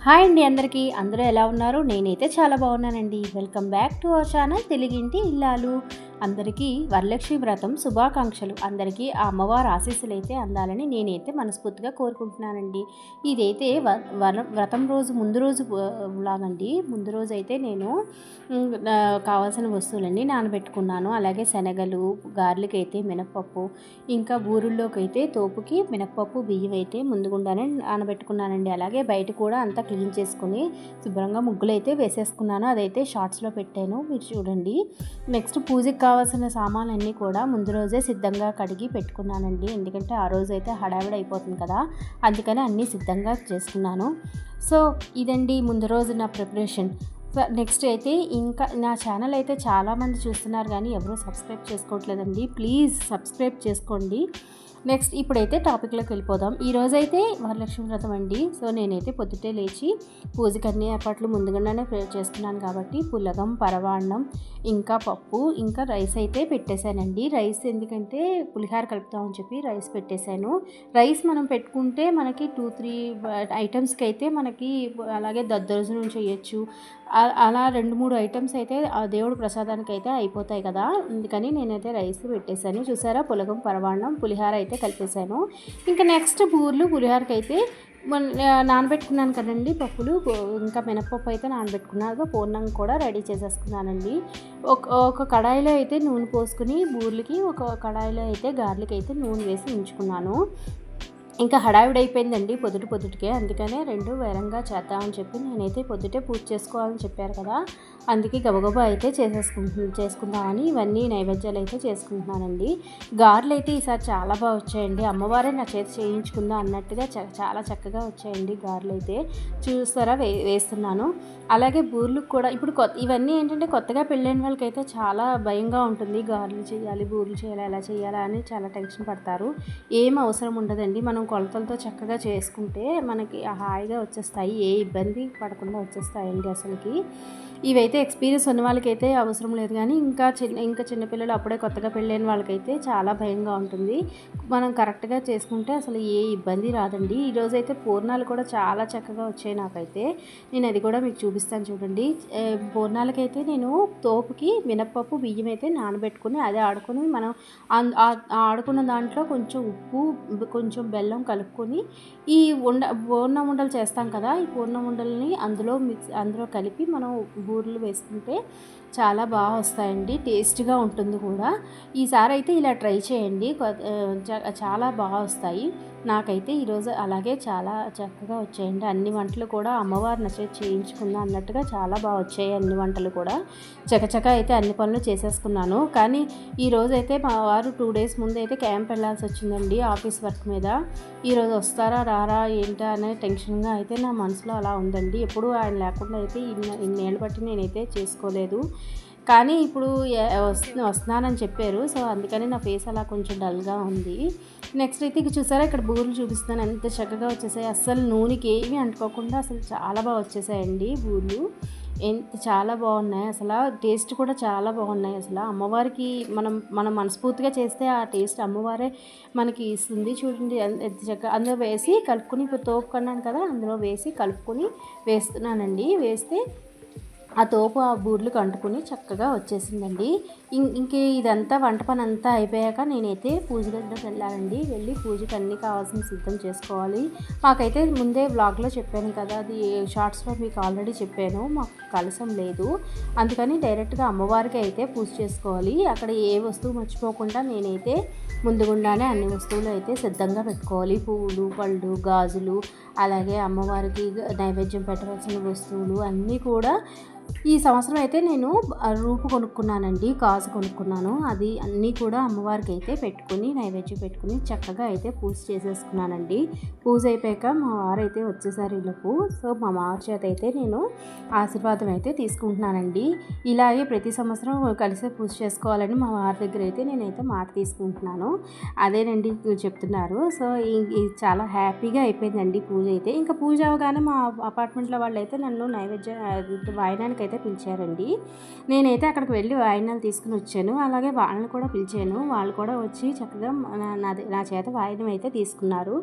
Hi అండి అందరికీ. అందరూ ఎలా ఉన్నారు? నేనైతే చాలా బాగున్నానండి. Welcome back to our channel తెలుగింటి ఇల్లాలు. అందరికీ వరలక్ష్మి వ్రతం శుభాకాంక్షలు. అందరికీ ఆ అమ్మవారి ఆశీస్సులు అయితే అందాలని నేనైతే మనస్ఫూర్తిగా కోరుకుంటున్నానండి. ఇదైతే వ్రతం రోజు ముందు రోజు లాగండి. ముందు రోజు అయితే నేను కావాల్సిన వస్తువులన్నీ నానబెట్టుకున్నాను. అలాగే శనగలు, గార్లిక్ అయితే మినప్పప్పు, ఇంకా బూరుల్లోకి అయితే తోపుకి మినప్పప్పు, బియ్యం అయితే ముందుగుండానే నానబెట్టుకున్నానండి. అలాగే బయట కూడా అంతా క్లీన్ చేసుకుని శుభ్రంగా ముగ్గులు అయితే వేసేసుకున్నాను. అదైతే షార్ట్స్లో పెట్టాను, మీరు చూడండి. నెక్స్ట్ పూజకి కావాల్సిన సామాన్లన్నీ కూడా ముందు రోజే సిద్ధంగా కడిగి పెట్టుకున్నానండి. ఎందుకంటే ఆ రోజు అయితే హడావిడి అయిపోతుంది కదా, అందుకని అన్నీ సిద్ధంగా చేసుకున్నాను. సో ఇదండి ముందు రోజు నా ప్రిపరేషన్. నెక్స్ట్ అయితే ఇంకా నా ఛానల్ అయితే చాలామంది చూస్తున్నారు కానీ ఎవరూ సబ్స్క్రైబ్ చేసుకోవట్లేదండి. ప్లీజ్ సబ్స్క్రైబ్ చేసుకోండి. నెక్స్ట్ ఇప్పుడైతే టాపిక్లోకి వెళ్ళిపోదాం. ఈరోజైతే వరలక్ష్మి వ్రతం అండి. సో నేనైతే పొద్దుటే లేచి పూజకి అన్ని ఏర్పాట్లు ముందుగానే చేసుకున్నాను కాబట్టి పులగం, పరవాన్నం, ఇంకా పప్పు, ఇంకా రైస్ అయితే పెట్టేశానండి. రైస్ ఎందుకంటే పులిహార కలుపుతామని చెప్పి రైస్ పెట్టేశాను. రైస్ మనం పెట్టుకుంటే మనకి 2-3 ఐటమ్స్కి అయితే మనకి అలాగే దద్దోజనం చేయొచ్చు. అలా 2-3 ఐటమ్స్ అయితే ఆ దేవుడు ప్రసాదానికి అయితే అయిపోతాయి కదా, అందుకని నేనైతే రైస్ పెట్టేశాను. చూసారా, పులగం, పరవాన్నం, పులిహార అయితే కలిపేశాను. ఇంకా నెక్స్ట్ బూర్లు పులిహారకి అయితే నానబెట్టుకున్నాను కదండి పప్పులు, ఇంకా మినపప్పు అయితే నానబెట్టుకున్నాక పూర్ణం కూడా రెడీ చేసేసుకున్నానండి. ఒక కడాయిలో అయితే నూనె పోసుకుని బూర్లకి, ఒక కడాయిలో అయితే గార్లిక్ అయితే నూనె వేసి ఉంచుకున్నాను. ఇంకా హడావిడి అయిపోయిందండి పొద్దుటికే, అందుకనే 2 వేరంగా చేద్దామని చెప్పి నేనైతే పొద్దుటే పూజ చేసుకోవాలని చెప్పారు కదా, అందుకే గబగబా అయితే చేసుకుందామని ఇవన్నీ నైవేద్యాలు అయితే చేసుకుంటున్నానండి. గారెలు అయితే ఈసారి చాలా బాగా వచ్చాయండి. అమ్మవారే నా చేతి చేయించుకుందా అన్నట్టుగా చాలా చక్కగా వచ్చాయండి గారెలు అయితే. చూస్తారా వేస్తున్నాను. అలాగే బూర్లకు కూడా ఇప్పుడు ఇవన్నీ ఏంటంటే కొత్తగా పెళ్ళైన వాళ్ళకైతే చాలా భయంగా ఉంటుంది. గారెలు చేయాలి, బూర్లు చేయాలి, ఎలా చేయాలా అని చాలా టెన్షన్ పడతారు. ఏం అవసరం ఉండదండి. మనం కొలతలతో చక్కగా చేసుకుంటే మనకి హాయిగా వచ్చేస్తాయి, ఏ ఇబ్బంది పడకుండా వచ్చేస్తాయండి అసలుకి. ఇవైతే ఎక్స్పీరియన్స్ ఉన్న వాళ్ళకైతే అవసరం లేదు, కానీ ఇంకా చిన్నపిల్లలు అప్పుడే కొత్తగా పెళ్ళైన వాళ్ళకైతే చాలా భయంగా ఉంటుంది. మనం కరెక్ట్గా చేసుకుంటే అసలు ఏ ఇబ్బంది రాదండి. ఈరోజైతే పూర్ణాలు కూడా చాలా చక్కగా వచ్చాయి నాకైతే. నేను అది కూడా మీకు చూపిస్తాను చూడండి. పూర్ణాలకైతే నేను తోపుకి మినప్పప్పు, బియ్యం అయితే నానబెట్టుకుని అది ఆడుకొని మనం ఆడుకున్న దాంట్లో కొంచెం ఉప్పు, కొంచెం బెల్లం కలుపుకొని ఈ పూర్ణం ఉండలు చేస్తాం కదా, ఈ పూర్ణం ఉండల్ని అందులో కలిపి మనం బూరెలు వేసుకుంటే చాలా బాగా వస్తాయండి. టేస్ట్గా ఉంటుంది కూడా. ఈసారి అయితే ఇలా ట్రై చేయండి, చాలా బాగా వస్తాయి. నాకైతే ఈరోజు అలాగే చాలా చక్కగా వచ్చాయండి. అన్ని వంటలు కూడా అమ్మవారు నచ్చేది చేయించుకుందా అన్నట్టుగా చాలా బాగా వచ్చాయి. అన్ని వంటలు కూడా చకచక అయితే అన్ని పనులు చేసేసుకున్నాను. కానీ ఈరోజు అయితే మా వారు 2 డేస్ ముందు అయితే క్యాంప్ వెళ్ళాల్సి వచ్చిందండి ఆఫీస్ వర్క్ మీద. ఈరోజు వస్తారా రారా ఏంటా అనే టెన్షన్గా అయితే నా మనసులో అలా ఉందండి. ఎప్పుడు ఆయన లేకుండా అయితే ఇన్నేళ్ళు బట్టి నేనైతే చేసుకోలేదు. కానీ ఇప్పుడు వస్తున్నానని చెప్పారు. సో అందుకని నా ఫేస్ అలా కొంచెం డల్గా ఉంది. నెక్స్ట్ అయితే చూసారా, ఇక్కడ బూరెలు చూపిస్తున్నాను, ఎంత చక్కగా వచ్చేసాయి. అస్సలు నూనెకి ఏమీ అంటుకోకుండా అసలు చాలా బాగా వచ్చేసాయండి బూరెలు. చాలా బాగున్నాయి. అసలు టేస్ట్ కూడా చాలా బాగున్నాయి. అసలు అమ్మవారికి మనం మనస్ఫూర్తిగా చేస్తే ఆ టేస్ట్ అమ్మవారే మనకి ఇస్తుంది. చూడండి ఎంత చక్కగా అందులో వేసి కలుపుకొని, ఇప్పుడు తోపు కన్నాను కదా, అందులో వేసి కలుపుకొని వేస్తున్నానండి. వేస్తే ఆ తోపు ఆ బూర్లకు అంటుకుని చక్కగా వచ్చేసిందండి. ఇంక ఇదంతా వంట పని అంతా అయిపోయాక నేనైతే పూజ దగ్గరికి వెళ్ళానండి. వెళ్ళి పూజకి అన్నీ కావాల్సిన సిద్ధం చేసుకోవాలి. మాకైతే ముందే వ్లాగ్లో చెప్పాను కదా, అది షార్ట్స్లో మీకు ఆల్రెడీ చెప్పాను, మాకు కలసం లేదు, అందుకని డైరెక్ట్గా అమ్మవారికి అయితే పూజ చేసుకోవాలి. అక్కడ ఏ వస్తువు మర్చిపోకుండా నేనైతే ముందుగుండానే అన్ని వస్తువులు అయితే సిద్ధంగా పెట్టుకోవాలి. పువ్వులు, పళ్ళు, గాజులు, అలాగే అమ్మవారికి నైవేద్యం పెట్టవలసిన వస్తువులు అన్నీ కూడా ఈ సంవత్సరం అయితే నేను రూపు కొనుక్కున్నానండి, గాజు కొనుక్కున్నాను. అది అన్నీ కూడా అమ్మవారికి అయితే పెట్టుకుని నైవేద్యం పెట్టుకుని చక్కగా అయితే పూజ చేసేసుకున్నానండి. పూజ అయిపోయాక మా వారైతే వచ్చేసారు ఇళ్ళకు. సో మా వారి చేత అయితే నేను ఆశీర్వాదం అయితే తీసుకుంటున్నానండి. ఇలాగే ప్రతి సంవత్సరం కలిసే పూజ చేసుకోవాలని మా వారి దగ్గర అయితే నేనైతే మాట తీసుకుంటున్నాను. అదేనండి చెప్తున్నారు. సో చాలా హ్యాపీగా అయిపోయిందండి పూజ అయితే. ఇంకా పూజ అవగానే మా అపార్ట్మెంట్లో వాళ్ళు అయితే నన్ను వాయనానికి అయితే పిలిచారండి. నేనైతే అక్కడికి వెళ్ళి వాయినాలు తీసుకుని వచ్చాను. అలాగే వాళ్ళని కూడా పిలిచాను. వాళ్ళు కూడా వచ్చి చక్కగా నా చేత వాయినం అయితే తీసుకున్నారు.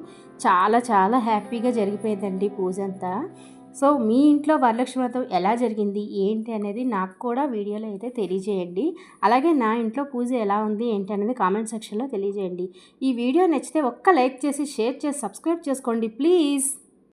చాలా చాలా హ్యాపీగా జరిగిపోయిందండి పూజ అంతా. సో మీ ఇంట్లో వరలక్ష్మి వ్రతం ఎలా జరిగింది ఏంటి అనేది నాకు కూడా వీడియోలో అయితే తెలియజేయండి. అలాగే నా ఇంట్లో పూజ ఎలా ఉంది ఏంటి అనేది కామెంట్ సెక్షన్లో తెలియజేయండి. ఈ వీడియో నచ్చితే ఒక్క లైక్ చేసి షేర్ చేసి సబ్స్క్రైబ్ చేసుకోండి ప్లీజ్.